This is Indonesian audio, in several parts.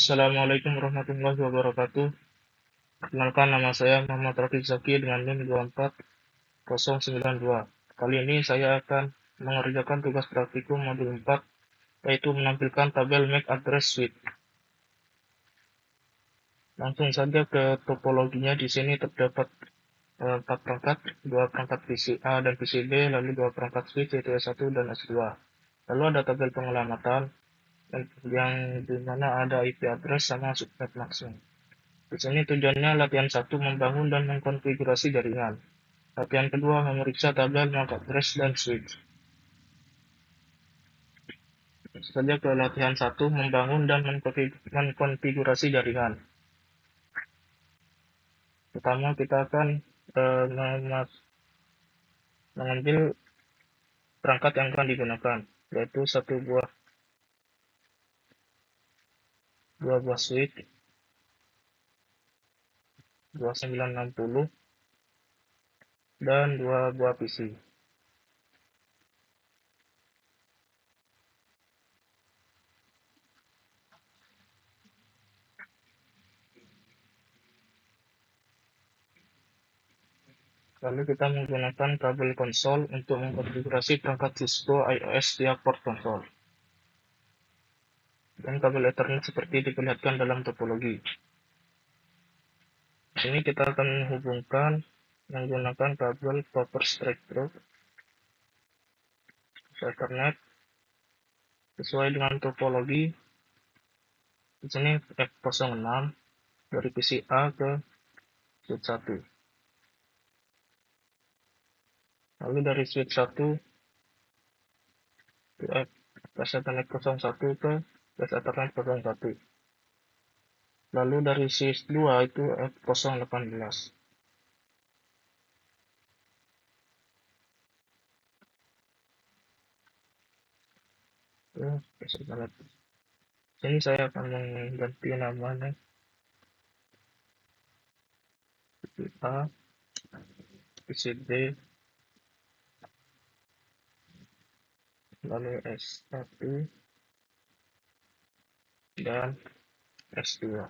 Assalamualaikum warahmatullahi wabarakatuh. Perkenalkan, nama saya Muhammad Rafiq Zaki dengan NIM 24092. Kali ini saya akan mengerjakan tugas praktikum modul 4, yaitu menampilkan tabel MAC address suite. Langsung saja ke topologinya. Di sini terdapat 4 perangkat, 2 perangkat PCA dan PCB, lalu 2 perangkat switch yaitu S1 dan S2. Lalu ada tabel pengelamatan yang dimana ada IP address sama subnet maksud. Di sini tujuannya latihan 1 membangun dan mengkonfigurasi jaringan. Latihan kedua memeriksa tabel MAC address dan switch. Saja ke latihan 1 membangun dan mengkonfigurasi jaringan. Pertama kita akan mengambil perangkat yang akan digunakan, yaitu dua buah switch 2960 dan 2 buah PC. Lalu kita menggunakan kabel konsol untuk mengkonfigurasi perangkat Cisco iOS via port konsol. Dan kabel Ethernet seperti diperlihatkan dalam topologi. Di sini kita akan menghubungkan menggunakan kabel copper straight through Ethernet sesuai dengan topologi. Di sini F06 dari PCA ke switch 1. Lalu dari switch 1 ke flash Ethernet 01 ke flash Ethernet 01. Lalu dari switch 2 itu F018. Sini saya akan mengganti namanya PCA, PCB, lalu S1 dan S2.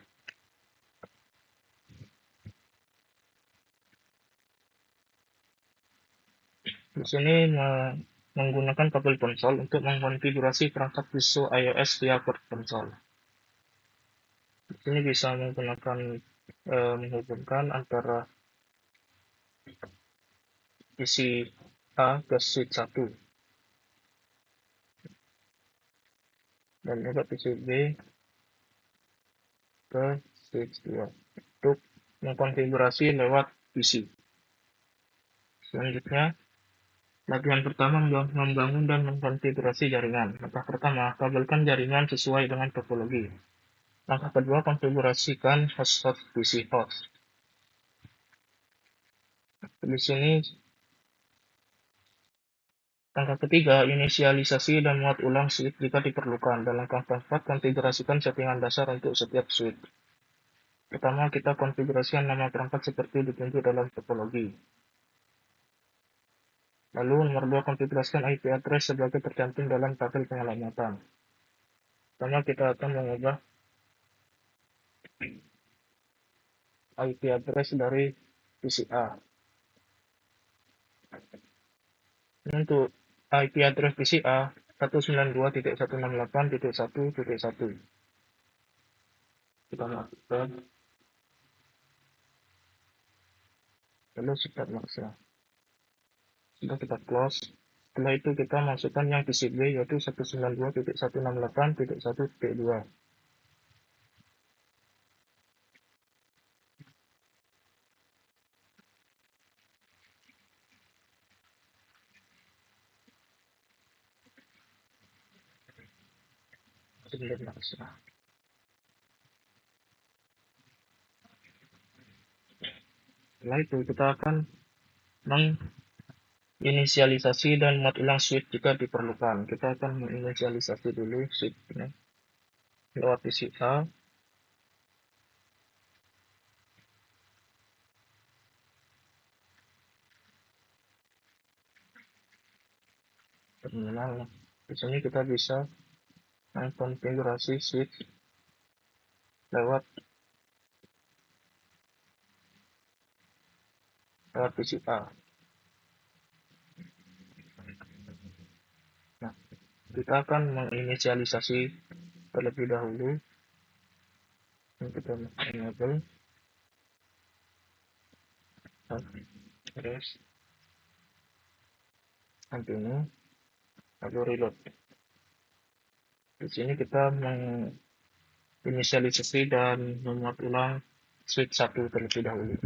Di sini menggunakan kabel konsol untuk mengkonfigurasi perangkat Cisco iOS via port konsol. Di sini bisa menggunakan menghubungkan antara PC A ke switch 1 dan juga PC B ke switch 2 untuk mengkonfigurasi lewat PC. Selanjutnya, latihan pertama membangun dan mengkonfigurasi jaringan. Langkah pertama, kabelkan jaringan sesuai dengan topologi. Langkah kedua, konfigurasikan host PC host. Di sini langkah ketiga, inisialisasi dan muat ulang switch jika diperlukan. Dan langkah keempat, konfigurasikan settingan dasar untuk setiap switch. Pertama, kita konfigurasikan nama perangkat seperti ditunjuk dalam topologi. Lalu, nomor 2, konfigurasikan IP address sebagai tercantum dalam tabel pengelamatan. Pertama, kita akan mengubah IP address dari PCA. Untuk IP address PCA 192.168.1.1. Kita masukkan, lalu start maksa. Sudah kita close. Setelah itu kita masukkan yang PCB yaitu 192.168.1.2. Setelah itu kita akan menginisialisasi dan muat ulang switch jika diperlukan. Kita akan menginisialisasi dulu switch ini lewat PCA. Terminal. Di sini kita bisa mengkonfigurasi switch lewat PC A. Nah, kita akan menginisialisasi terlebih dahulu. Kita enable terus continue lalu reload. Di sini kita menginisialisasi dan memuat ulang switch 1 terlebih dahulu.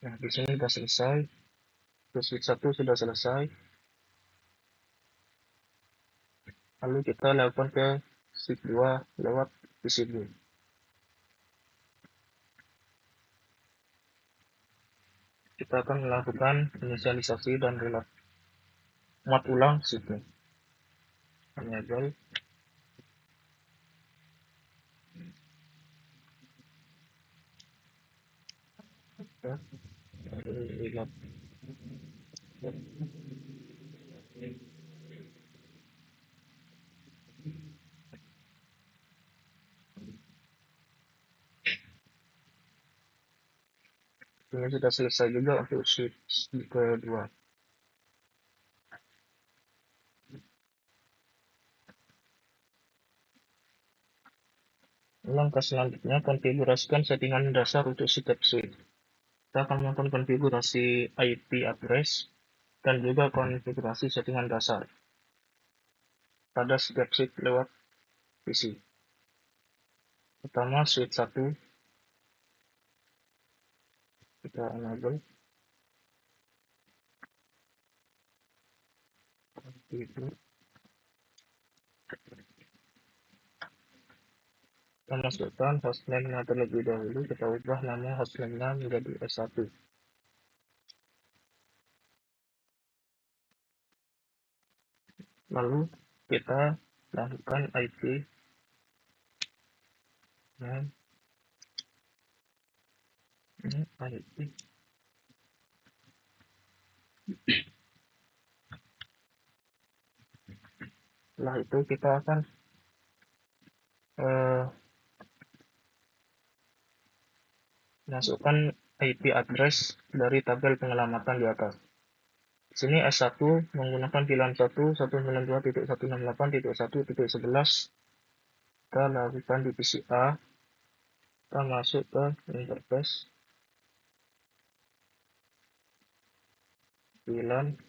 Nah, di sini sudah selesai. Switch 1 sudah selesai. Lalu kita lakukan ke switch 2 lewat PCB. Kita akan melakukan inisialisasi dan reload. Muat ulang switch-nya. Enable. Reload. Ini sudah selesai juga untuk switch kedua. Langkah selanjutnya, konfigurasikan settingan dasar untuk setiap switch. Kita akan melakukan konfigurasi IP address dan juga konfigurasi settingan dasar pada setiap switch lewat PC. Pertama, switch 1 kita enable. Itu kita masukkan hostname-nya terlebih dahulu. Kita ubah nama hostname-nya menjadi S1. Lalu kita lakukan IP dan IP. Setelah itu kita akan masukkan IP address dari tabel penyelamatan di atas. Di sini S1 menggunakan pilihan 192.168.1.11. Kita lakukan di PC A. Kita masuk ke interface pilihan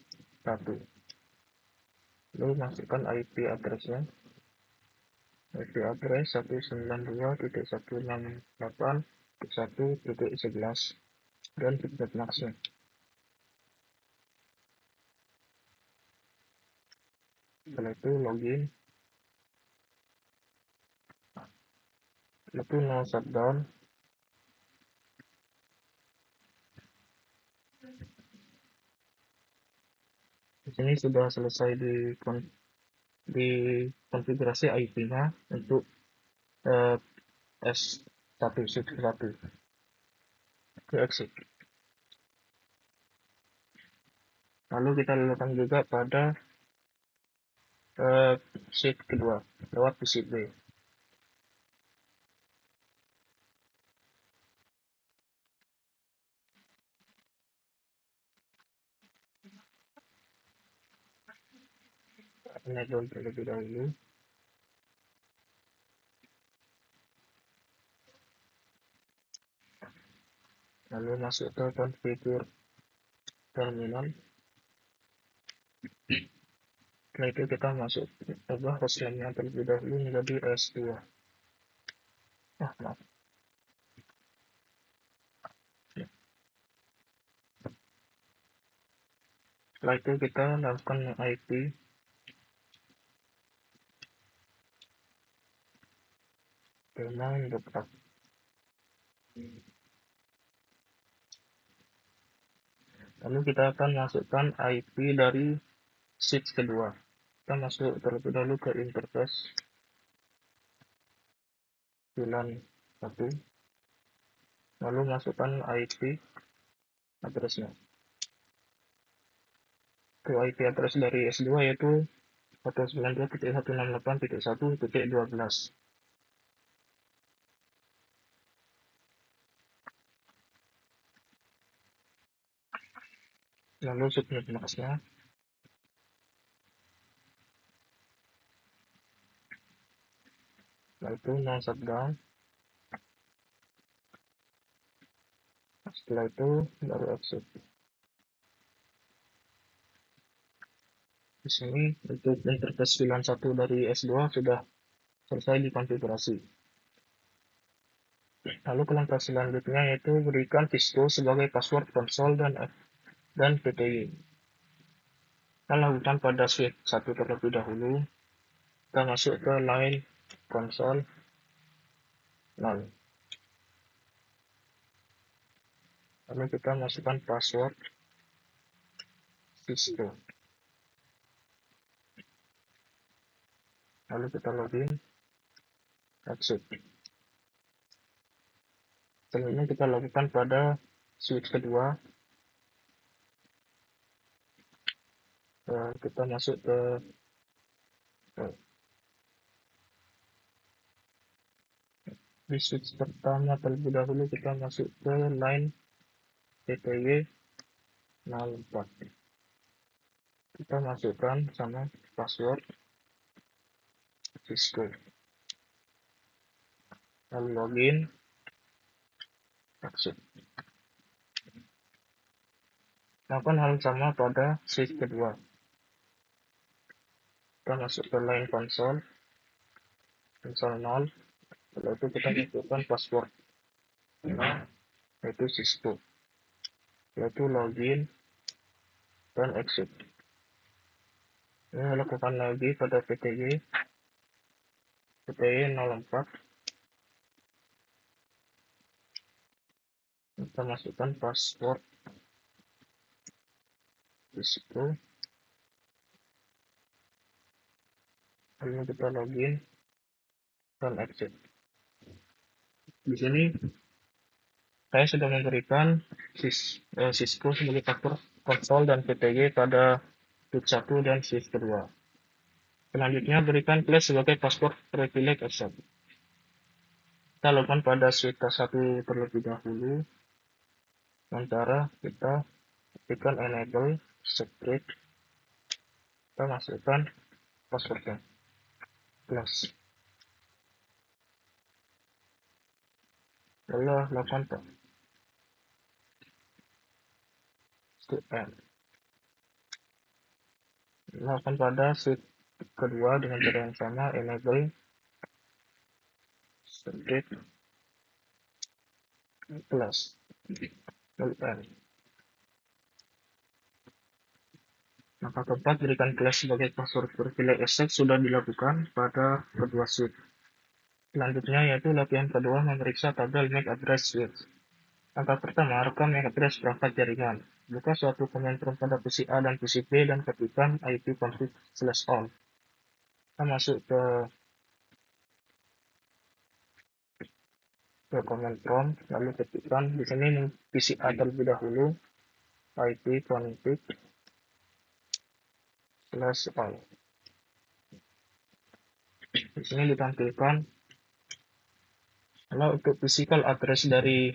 1. Lalu masukkan IP address-nya. IP address 192.168.1.11 dan tiket max-nya. Setelah itu login. Lalu no shutdown. Di sini sudah selesai di konfigurasi IP-nya untuk S1 switch 1. Ke exit. Lalu kita lakukan juga pada switch kedua lewat PCB. Enable terlebih dahulu. Lalu masuk ke configure terminal. Setelah itu kita masuk ubah hostname-nya terlebih dahulu menjadi S2. Maaf. Setelah itu kita lakukan IP domain.app. Lalu kita akan masukkan IP dari switch kedua. Kita masuk terlebih dahulu ke interface VLAN 1. lalu masukkan IP addressnya. Itu IP address dari S2 yaitu 192.168.1.12. Lalu submit masknya. Lalu itu no shutdown. Setelah itu baru exit. Di sini untuk interface VLAN 1 dari S2 sudah selesai dikonfigurasi. Lalu ke langkah selanjutnya yaitu berikan Cisco sebagai password konsol dan PTY. Kita lakukan pada switch 1 terlebih dahulu. Kita masuk ke line konsol 0. Lalu kita masukkan password Cisco. Lalu kita login, exit. Selanjutnya kita lakukan pada switch kedua. Kita masuk ke di switch pertama terlebih dahulu kita masuk ke line PTY 04. Kita masukkan sama password Cisco. Lalu login, exit. Lakukan hal sama pada switch kedua. Kita masuk ke line konsol 0. Setelah itu kita masukkan password, yaitu Cisco. Setelah itu login dan exit. Ini lakukan lagi pada PTY 04. Kita masukkan password Cisco. Lalu kita login dan exit. Di sini saya sudah memberikan Cisco sebagai password konsol dan PTY pada switch 1 dan switch kedua. Selanjutnya berikan Flash sebagai password privilege accept. Kita lakukan pada switch 1 terlebih dahulu. Sementara kita berikan enable secret. Kita masukkan passwordnya Flash. Lalu lakukan lakukan pada switch kedua dengan cara yang sama, enable secret plus N. Maka keempat, berikan Flash sebagai password privilege accept sudah dilakukan pada kedua switch. Selanjutnya yaitu latihan kedua memeriksa tabel MAC address switch. Langkah pertama, rekam MAC address perangkat jaringan. Buka suatu command prompt pada PC A dan PC B dan ketikkan ipconfig/all. Kita masuk ke command prompt, lalu ketikkan di sini PC A terlebih dahulu ipconfig/all. Di sini ditampilkan kalau untuk physical address dari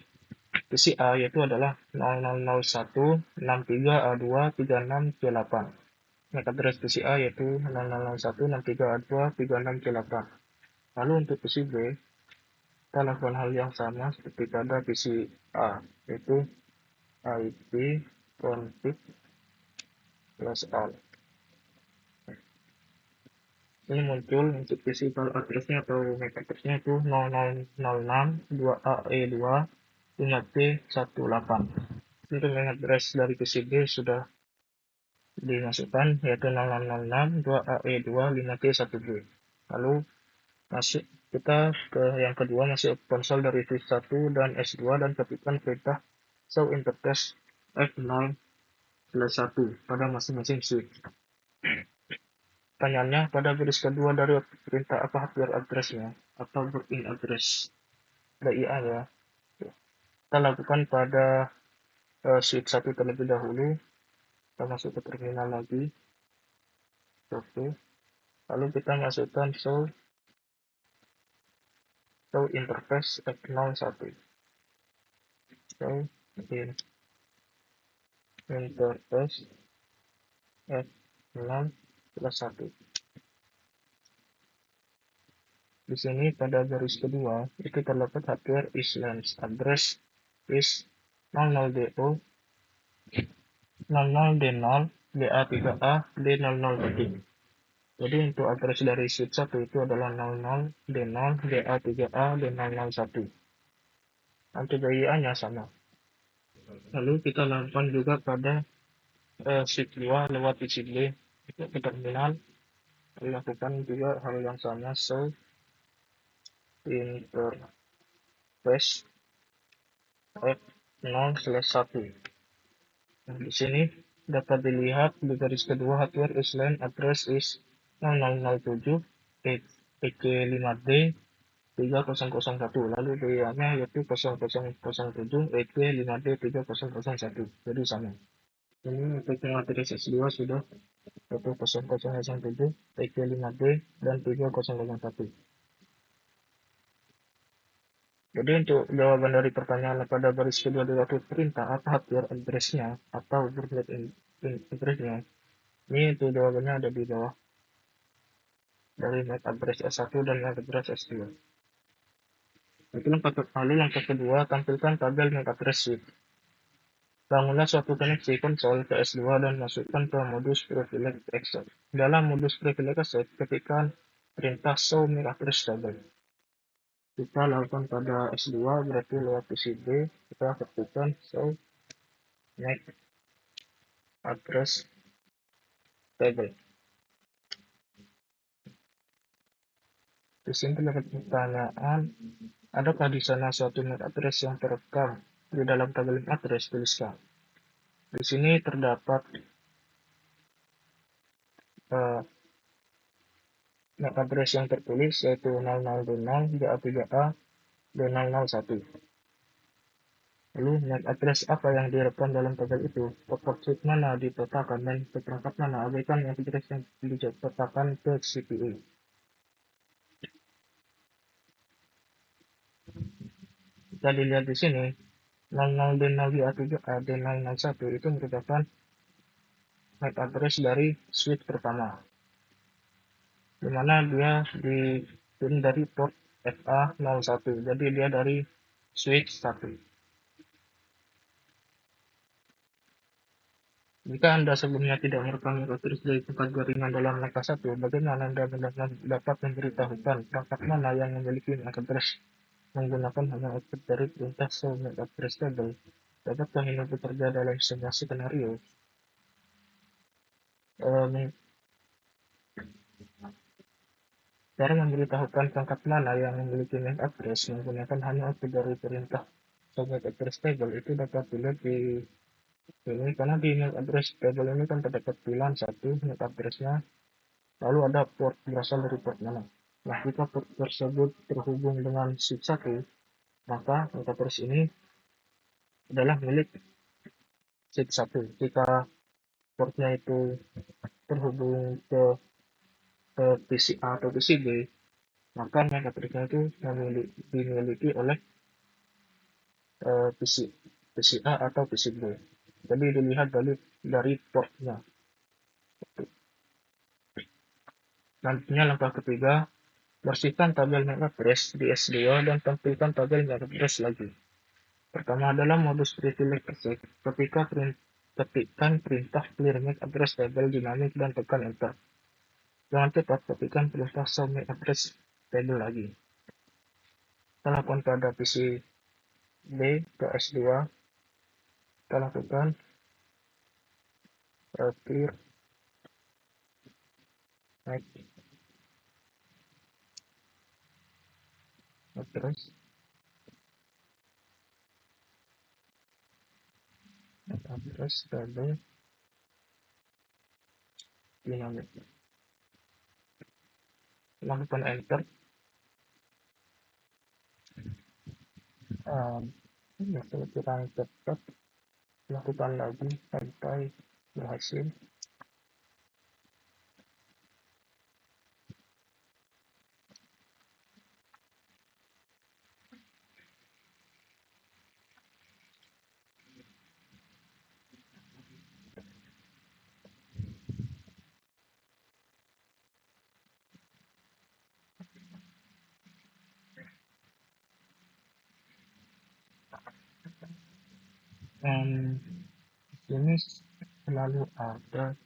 PC A yaitu adalah 000163A236C8. MAC address PC A yaitu 000163A236C8. Lalu untuk PC B, kita lakukan hal yang sama seperti pada PC A, yaitu ipconfig/all. Ini muncul untuk physical address-nya atau MAC address-nya itu 0006-2A2-5C18. Untuk MAC address dari PC B sudah dimasukkan yaitu 0006-2AE2-5C1B. Lalu masuk kita ke yang kedua, masuk konsol dari switch 1 dan S2 dan ketikkan perintah show interface F0/1 pada masing-masing switch. Pertanyaannya, pada baris kedua dari perintah apa hardware address-nya atau working address? Ada IA ya. Kita lakukan pada switch 1 terlebih dahulu. Kita masuk ke terminal lagi. Oke. Lalu kita masukkan show interface F01. Show in interface F0+1. Di sini pada garis kedua itu terdapat hardware is length address is 00DO 00D0 DA3A D00D. Jadi untuk address dari switch 1 itu adalah 00D0 DA3A D001. Nanti DIA-nya sama. Lalu kita lakukan juga pada switch 2 lewat PCB itu ke terminal. Lakukan juga hal yang sama, show interface F0/1. Nah, di sini dapat dilihat di garis kedua hardware is line address is 0007 EC5D 3001, lalu DIA-nya yaitu 0007 EC5D 3001. Jadi sama. Ini untuk materi S2 sudah 0007 EC5D dan 3001. Jadi untuk jawaban dari pertanyaan pada baris kedua dari perintah apa hardware address-nya atau burnet address-nya, ini itu jawabannya ada di bawah dari MAC address S1 dan MAC address S2. Lalu langkah kedua, tampilkan tabel MAC address sheet. Bangunlah suatu koneksi konsol ke S2 dan masukkan ke modus privilege access. Dalam modus privilege access, ketikkan perintah show MAC address table. Kita lakukan pada S2 berarti lewat PCB, kita ketikkan show MAC address table. Di sini terdapat pertanyaan, adakah di sana suatu MAC address yang terekam di dalam tabel MAC address? Tuliskan. Di sini terdapat MAC address yang tertulis yaitu 00D0 DA3A D001. Lalu MAC address apa yang direkam dalam tabel itu? Port switch mana dipetakan dan perangkat mana? Abaikan MAC address yang dipetakan ke CPU. Kita dilihat di sini 00D0 DA3A D001 itu merupakan MAC address dari switch pertama, di mana dia dari port FA01, jadi dia dari switch 1. Jika Anda sebelumnya tidak merekam MAC address dari tempat jaringan dalam langkah 1, bagaimana Anda dapat memberitahukan perangkat mana yang memiliki MAC address menggunakan hanya output dari perintah show MAC address table? Dapatkah ini bekerja dalam semua skenario? Cara memberitahukan perangkat mana yang memiliki MAC address menggunakan hanya output dari perintah show MAC address table itu dapat dilihat di ini, karena di MAC address table ini kan terdapat pilihan satu MAC address-nya, lalu ada port berasal dari port mana. Nah, jika port tersebut terhubung dengan switch 1, maka MAC address ini adalah milik switch 1. Jika portnya itu terhubung ke PCA atau PCB, maka MAC address-nya itu dimiliki oleh PCA atau PCB. Jadi dilihat dari portnya. Nantinya langkah ketiga, bersihkan tabel MAC address di S2 dan tampilkan tabel MAC address lagi. Pertama adalah modus privilege access. Ketikkan perintah clear MAC address table dinamik dan tekan enter. Jangan cepat, ketikkan perintah show MAC address table lagi. Kita lakukan pada PC B ke S2. Kita lakukan clear MAC address table dinamik. Lakukan enter. Nah, kalau kurang cepat, lakukan lagi sampai berhasil. Ini selalu ada,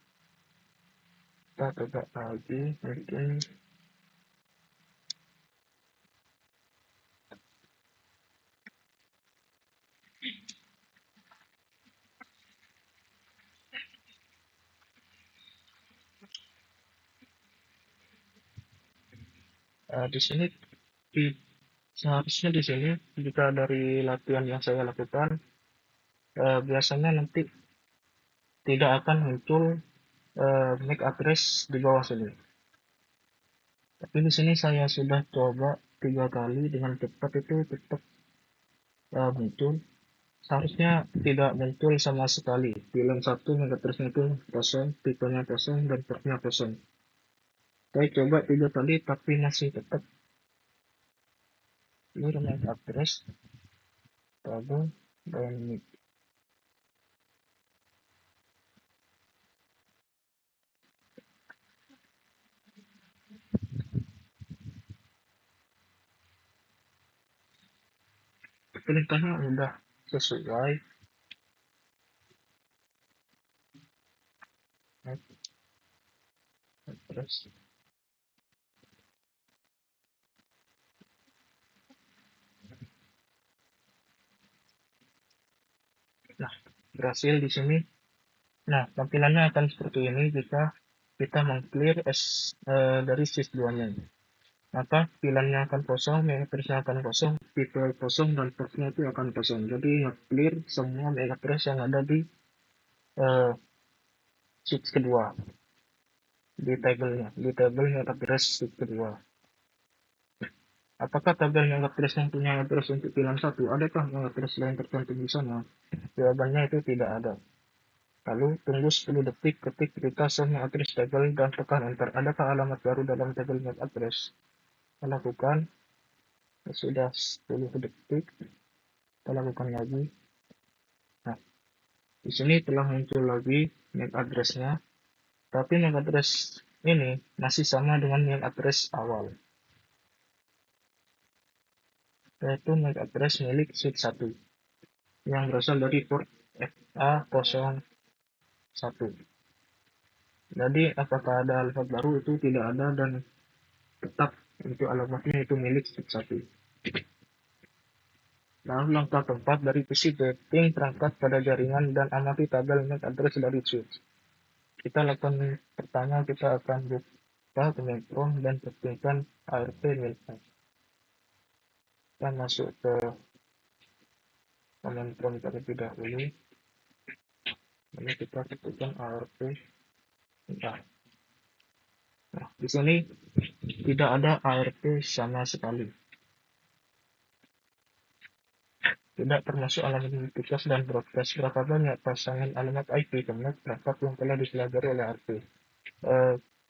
kita coba lagi mungkin. Di sini seharusnya di sini jika dari latihan yang saya lakukan, biasanya nanti tidak akan muncul MAC address di bawah sini. Tapi di sini saya sudah coba 3 kali dengan cepat, itu tetap muncul. Seharusnya tidak muncul sama sekali. Film satu MAC address-nya itu kosong, tipenya kosong, dan portnya kosong. Saya coba 3 kali tapi masih tetap. Ini MAC address, tabung, dan perintahnya udah sesuai. Terus, nah, berhasil di sini. Nah, tampilannya akan seperti ini jika kita mengclear dari sys 2-nya. Maka pilihannya akan kosong, megatrace akan kosong, tipe kosong, dan portnya itu akan kosong. Jadi nge-clear semua megatrace yang ada di uh, sys kedua, di tabel megatrace sys kedua. Apakah tabel megatrace yang punya address untuk pilihan satu? Adakah megatrace lain tercantum di sana? Jawabannya itu tidak ada. Lalu tunggu 10 detik, ketik kita semua address tabel dan tekan enter. Adakah alamat baru dalam tabel MAC address? Lakukan. Sudah 10 detik, kita lakukan lagi. Nah, di sini telah muncul lagi MAC address-nya, tapi MAC address ini masih sama dengan MAC address awal, yaitu MAC address milik sheet 1 yang berasal dari port FA01. Jadi apakah ada alamat baru? Itu tidak ada, dan tetap untuk alamatnya itu milik sheet 1. Nah, langkah keempat dari PC setting perangkat pada jaringan dan amati tabel MAC address dari switch. Kita lakukan pertama, kita akan buka command prompt dan ketikkan ARP miliknya. Kita masuk ke command prompt terlebih dahulu. Lalu kita ketikkan ARP. Nah, di sini tidak ada ARP sama sekali. Tidak termasuk alamat tugas dan broadcast. Berapa banyak pasangan alamat IP connect perangkat yang telah dipelajari oleh ARP?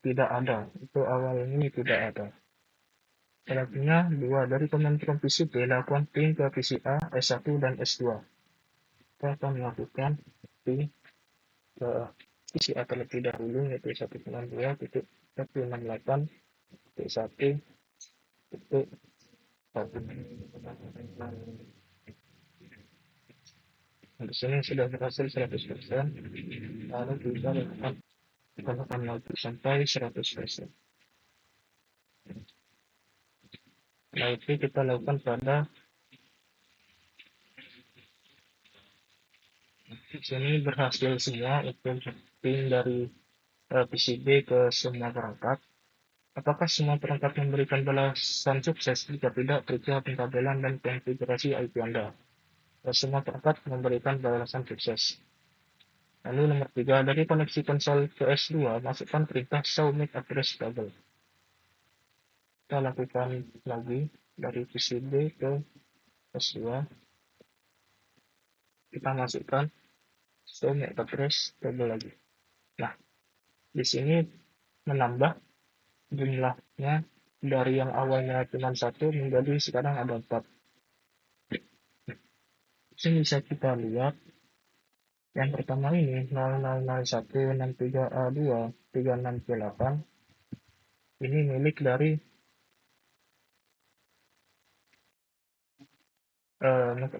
Tidak ada. Itu awal ini tidak ada. Selanjutnya, 2 dari command prompt PC B lakukan ping ke PC A, S1 dan S2. Kita akan melakukan ping ke PC A terlebih dahulu, yaitu 192.168.1.1. Nah, di sini sudah berhasil 100%. Lalu kita lakukan lagi sampai 100%. Nah, itu kita lakukan pada di sini berhasil semua untuk ping dari PCB ke semua perangkat. Apakah semua perangkat memberikan balasan sukses? Jika tidak, periksa pengkabelan dan konfigurasi IP Anda. Semua perangkat memberikan balasan sukses. Lalu nomor 3, dari koneksi konsol ke S2, masukkan perintah show MAC address table. Kita lakukan lagi dari PCB ke S2. kita masukkan ke MAC address table lagi. Nah, di sini menambah jumlahnya dari yang awalnya cuma 1 menjadi sekarang ada 4. Sini bisa kita lihat yang pertama ini 000163A2 3638 ini milik dari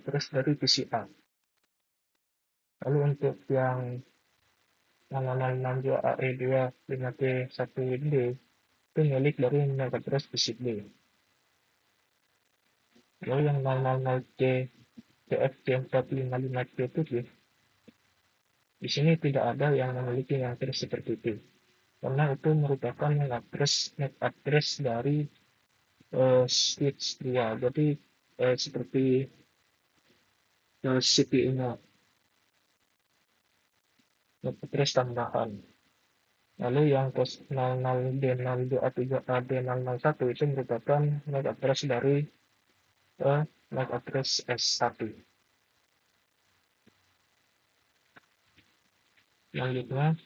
terus dari PCA. Lalu untuk yang 0062AE2 5T1D itu milik dari Megatrace PCB. Lalu yang 00C CFC455C7 di sini tidak ada yang memiliki address seperti itu, karena itu merupakan MAC address dari switch 2. Jadi seperti CPU-nya MAC address tambahan. Lalu yang 00D02A3AD001 itu merupakan MAC address dari MAC address S1. Selanjutnya,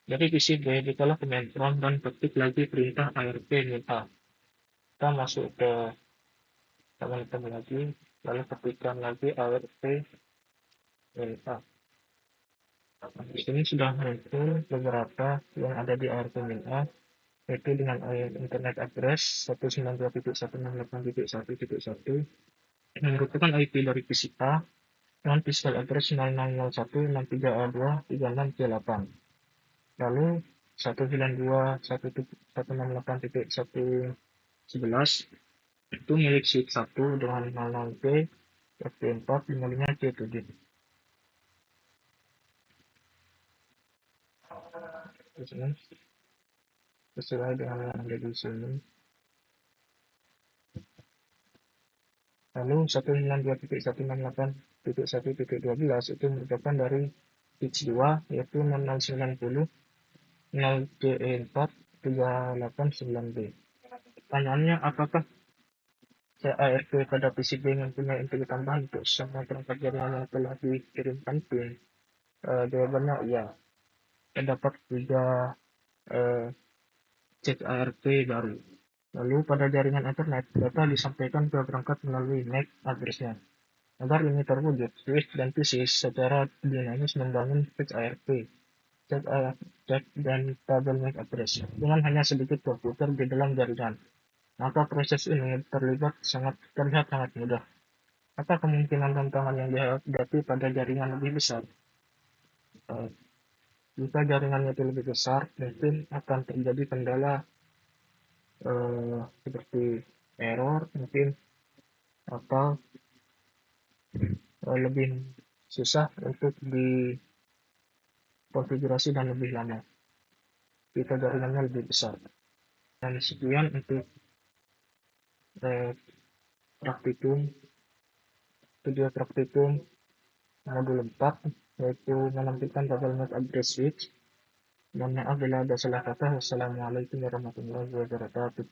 dari PCB ditaruh ke mainframe dan ketik lagi perintah ARP-A. Kita masuk ke teman-teman lagi, lalu ketikkan lagi ARP-A. Di sini sudah muncul beberapa yang ada di ARP-A, yaitu dengan internet address 192.168.1.1 yang merupakan IP dari PCA dengan physical address 000163A23638. Lalu 192.168.111 itu milik sheet 1 dengan 00P FP4 55C7. Di sini sesuai dengan yang ada di sini. Lalu 192.168.1.12 itu merupakan dari sheet 2 yaitu 0090 0DE4 389B. Pertanyaannya, apakah CARP pada PCB mempunyai input tambahan untuk semua perangkat jaringan yang telah dikirimkan pin? Jawabannya iya. Terdapat 3 CARP baru. Lalu pada jaringan internet, data disampaikan ke perangkat melalui MAC address-nya. Agar ini terwujud, switch dan PC secara dinamis membangun CARP, cek dan tabel MAC address dengan hanya sedikit komputer di dalam jaringan. Maka proses ini terlihat sangat mudah. Apa kemungkinan tantangan yang dihadapi pada jaringan lebih besar? Jika jaringannya itu lebih besar, mungkin akan terjadi kendala seperti error mungkin, atau lebih susah untuk dikonfigurasi dan lebih lama jika jaringannya lebih besar. Dan sekian untuk video praktikum modul 4, yaitu menampilkan tabel MAC address switch. Mohon maaf bila ada salah kata. Wassalamualaikum warahmatullahi wabarakatuh.